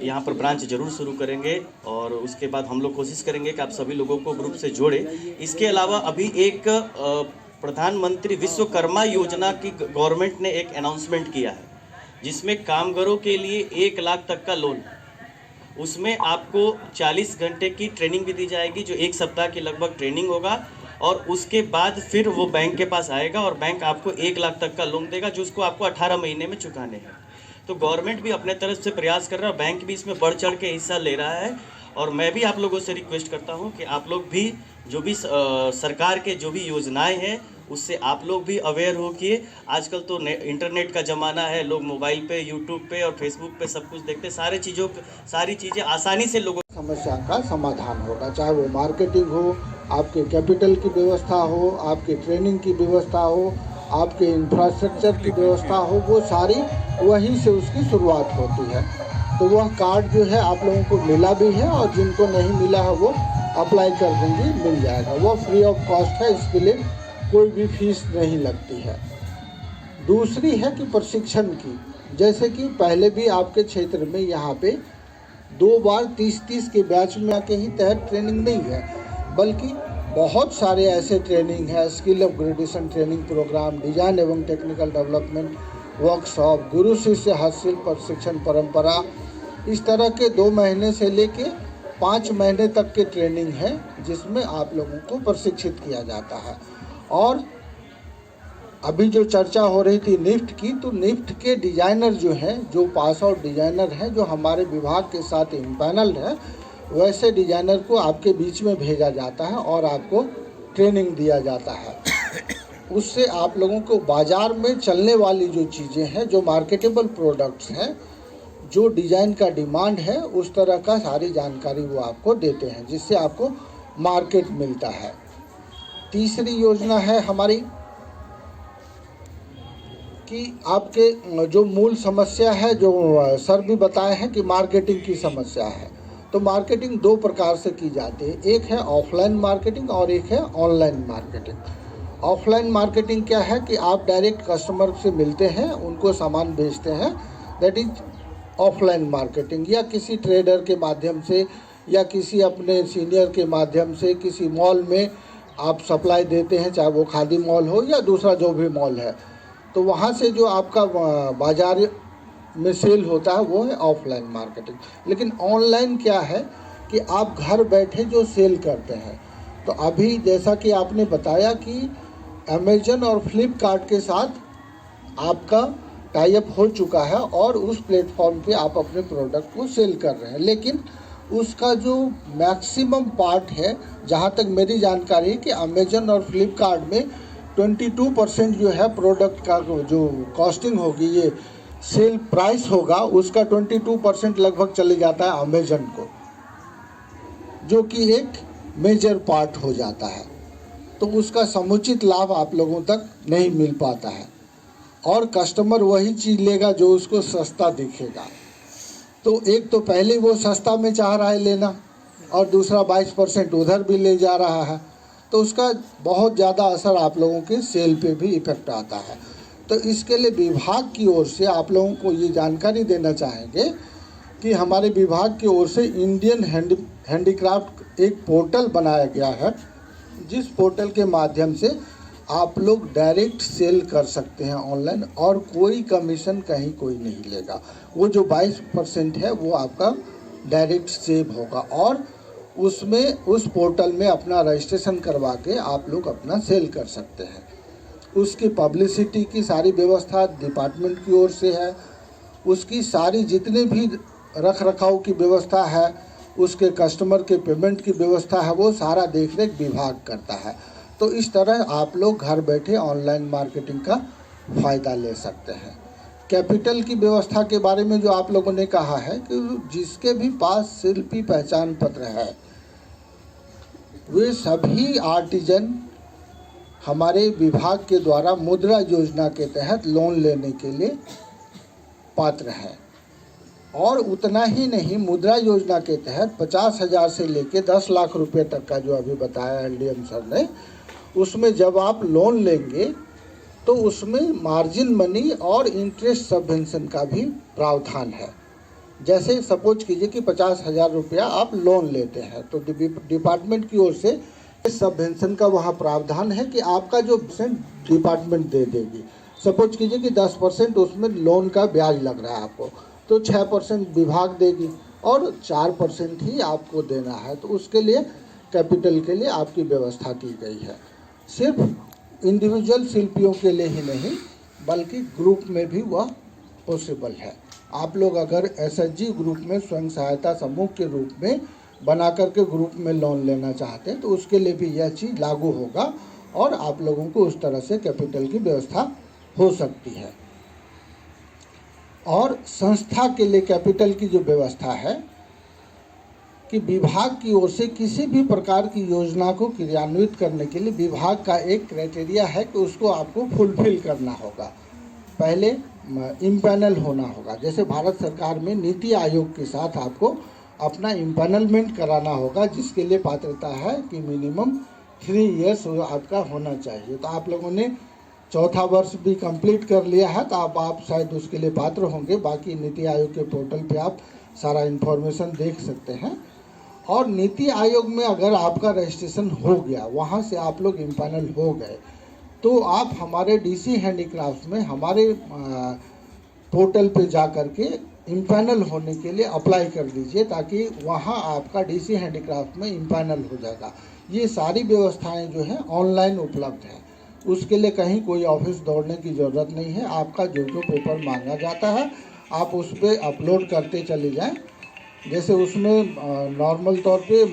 यहाँ पर ब्रांच जरूर शुरू करेंगे और उसके बाद हम लोग कोशिश करेंगे कि आप सभी लोगों को ग्रुप से जोड़ें। इसके अलावा अभी एक प्रधानमंत्री विश्वकर्मा योजना की गवर्नमेंट ने एक अनाउंसमेंट किया है जिसमें कामगारों के लिए 1 लाख तक का लोन, उसमें आपको 40 घंटे की ट्रेनिंग भी दी जाएगी, जो 1 सप्ताह की लगभग ट्रेनिंग होगा और उसके बाद फिर वो बैंक के पास आएगा और बैंक आपको 1 लाख तक का लोन देगा जो उसको आपको 18 महीने में चुकाने हैं। तो गवर्नमेंट भी अपने तरफ से प्रयास कर रहा है, बैंक भी इसमें बढ़ चढ़ के हिस्सा ले रहा है और मैं भी आप लोगों से रिक्वेस्ट करता हूं कि आप लोग भी जो भी सरकार के जो भी योजनाएं हैं उससे आप लोग भी अवेयर हो कि आजकल तो इंटरनेट का ज़माना है, लोग मोबाइल पे, यूट्यूब पे और फेसबुक पे सब कुछ देखते, सारी चीज़ें आसानी से लोगों समस्या का समाधान होगा, चाहे वो मार्केटिंग हो, आपके कैपिटल की व्यवस्था हो, आपके ट्रेनिंग की व्यवस्था हो, आपके इंफ्रास्ट्रक्चर की व्यवस्था हो, वो सारी वहीं से उसकी शुरुआत होती है। तो वह कार्ड जो है आप लोगों को मिला भी है और जिनको नहीं मिला है वो अप्लाई कर देंगे, मिल जाएगा। वो फ्री ऑफ कॉस्ट है, इसके लिए कोई भी फीस नहीं लगती है। दूसरी है कि प्रशिक्षण की, जैसे कि पहले भी आपके क्षेत्र में यहाँ पे 2 बार 30-30 के बैच में आके ही तहत ट्रेनिंग नहीं है, बल्कि बहुत सारे ऐसे ट्रेनिंग है, skill upgradation training programme, design एवं टेक्निकल डेवलपमेंट वर्कशॉप, गुरु शिष्य हासिल प्रशिक्षण परंपरा, इस तरह के 2 महीने से लेके 5 महीने तक के ट्रेनिंग है जिसमें आप लोगों को प्रशिक्षित किया जाता है। और अभी जो चर्चा हो रही थी निफ्ट की, तो निफ्ट के डिजाइनर जो हैं, जो पास आउट डिजाइनर हैं, जो हमारे विभाग के साथ इम्पैनल्ड है, वैसे डिजाइनर को आपके बीच में भेजा जाता है और आपको ट्रेनिंग दिया जाता है। उससे आप लोगों को बाज़ार में चलने वाली जो चीज़ें हैं, जो मार्केटेबल प्रोडक्ट्स हैं, जो डिज़ाइन का डिमांड है, उस तरह का सारी जानकारी वो आपको देते हैं, जिससे आपको मार्केट मिलता है। तीसरी योजना है हमारी कि आपके जो मूल समस्या है, जो सर भी बताए हैं कि मार्केटिंग की समस्या है, तो मार्केटिंग 2 प्रकार से की जाती है। एक है ऑफलाइन मार्केटिंग और एक है ऑनलाइन मार्केटिंग। ऑफलाइन मार्केटिंग क्या है कि आप डायरेक्ट कस्टमर से मिलते हैं, उनको सामान बेचते हैं, दैट इज ऑफलाइन मार्केटिंग। या किसी ट्रेडर के माध्यम से या किसी अपने सीनियर के माध्यम से किसी मॉल में आप सप्लाई देते हैं, चाहे वो खादी मॉल हो या दूसरा जो भी मॉल है, तो वहाँ से जो आपका बाजार में सेल होता है वो है ऑफलाइन मार्केटिंग। लेकिन ऑनलाइन क्या है कि आप घर बैठे जो सेल करते हैं, तो अभी जैसा कि आपने बताया कि अमेजन और फ्लिपकार्ट के साथ आपका टाई अप हो चुका है और उस प्लेटफॉर्म पे आप अपने प्रोडक्ट को सेल कर रहे हैं, लेकिन उसका जो मैक्सिमम पार्ट है, जहाँ तक मेरी जानकारी है कि अमेजन और फ्लिपकार्ट में 22% जो है प्रोडक्ट का जो कॉस्टिंग होगी, ये सेल प्राइस होगा, उसका 22% लगभग चले जाता है अमेजन को, जो कि एक मेजर पार्ट हो जाता है। तो उसका समुचित लाभ आप लोगों तक नहीं मिल पाता है और कस्टमर वही चीज़ लेगा जो उसको सस्ता दिखेगा। तो एक तो पहले वो सस्ता में चाह रहा है लेना और दूसरा 22% उधर भी ले जा रहा है, तो उसका बहुत ज़्यादा असर आप लोगों के सेल पे भी इफेक्ट आता है। तो इसके लिए विभाग की ओर से आप लोगों को ये जानकारी देना चाहेंगे कि हमारे विभाग की ओर से इंडियन हैंडीक्राफ्ट एक पोर्टल बनाया गया है, जिस पोर्टल के माध्यम से आप लोग डायरेक्ट सेल कर सकते हैं ऑनलाइन और कोई कमीशन कहीं कोई नहीं लेगा। वो जो 22% है वो आपका डायरेक्ट सेव होगा और उसमें उस पोर्टल में अपना रजिस्ट्रेशन करवा के आप लोग अपना सेल कर सकते हैं। उसकी पब्लिसिटी की सारी व्यवस्था डिपार्टमेंट की ओर से है, उसकी सारी जितने भी रख रखाव की व्यवस्था है, उसके कस्टमर के पेमेंट की व्यवस्था है, वो सारा देखरेख विभाग करता है। तो इस तरह आप लोग घर बैठे ऑनलाइन मार्केटिंग का फ़ायदा ले सकते हैं। कैपिटल की व्यवस्था के बारे में जो आप लोगों ने कहा है कि जिसके भी पास शिल्पी पहचान पत्र है, वे सभी आर्टिजन हमारे विभाग के द्वारा मुद्रा योजना के तहत लोन लेने के लिए पात्र हैं। और उतना ही नहीं, मुद्रा योजना के तहत 50,000 से लेके 10 लाख रुपए तक का जो अभी बताया एलडीएम सर ने, उसमें जब आप लोन लेंगे तो उसमें मार्जिन मनी और इंटरेस्ट सबवेंशन का भी प्रावधान है। जैसे सपोज कीजिए कि 50,000 रुपया आप लोन लेते हैं तो डिपार्टमेंट की ओर से सबवेंशन का वहाँ प्रावधान है कि आपका जो % डिपार्टमेंट दे देगी। सपोज कीजिए कि 10% उसमें लोन का ब्याज लग रहा है आपको, तो 6% विभाग देगी और 4% ही आपको देना है। तो उसके लिए कैपिटल के लिए आपकी व्यवस्था की गई है। सिर्फ इंडिविजुअल शिल्पियों के लिए ही नहीं बल्कि ग्रुप में भी वह पॉसिबल है। आप लोग अगर एसएचजी ग्रुप में स्वयं सहायता समूह के रूप में बना करके ग्रुप में लोन लेना चाहते हैं तो उसके लिए भी यह चीज़ लागू होगा और आप लोगों को उस तरह से कैपिटल की व्यवस्था हो सकती है। और संस्था के लिए कैपिटल की जो व्यवस्था है कि विभाग की ओर से किसी भी प्रकार की योजना को क्रियान्वित करने के लिए विभाग का एक क्राइटेरिया है कि उसको आपको फुलफिल करना होगा। पहले इम्पैनल होना होगा। जैसे भारत सरकार में नीति आयोग के साथ आपको अपना इम्पैनलमेंट कराना होगा, जिसके लिए पात्रता है कि मिनिमम 3 इयर्स आपका होना चाहिए। तो आप लोगों ने 4था वर्ष भी कंप्लीट कर लिया है तो आप शायद उसके लिए पात्र होंगे। बाकी नीति आयोग के पोर्टल पे आप सारा इन्फॉर्मेशन देख सकते हैं। और नीति आयोग में अगर आपका रजिस्ट्रेशन हो गया, वहाँ से आप लोग इम्पैनल हो गए, तो आप हमारे डीसी हैंडीक्राफ्ट में हमारे पोर्टल पे जा कर के इम्पैनल होने के लिए अप्लाई कर दीजिए, ताकि वहाँ आपका डीसी हैंडीक्राफ्ट में इम्पैनल हो जाएगा। ये सारी व्यवस्थाएं जो हैं ऑनलाइन उपलब्ध हैं, उसके लिए कहीं कोई ऑफिस दौड़ने की ज़रूरत नहीं है। आपका जो पेपर मांगा जाता है आप उस पर अपलोड करते चले जाएं। जैसे उसमें नॉर्मल तौर पे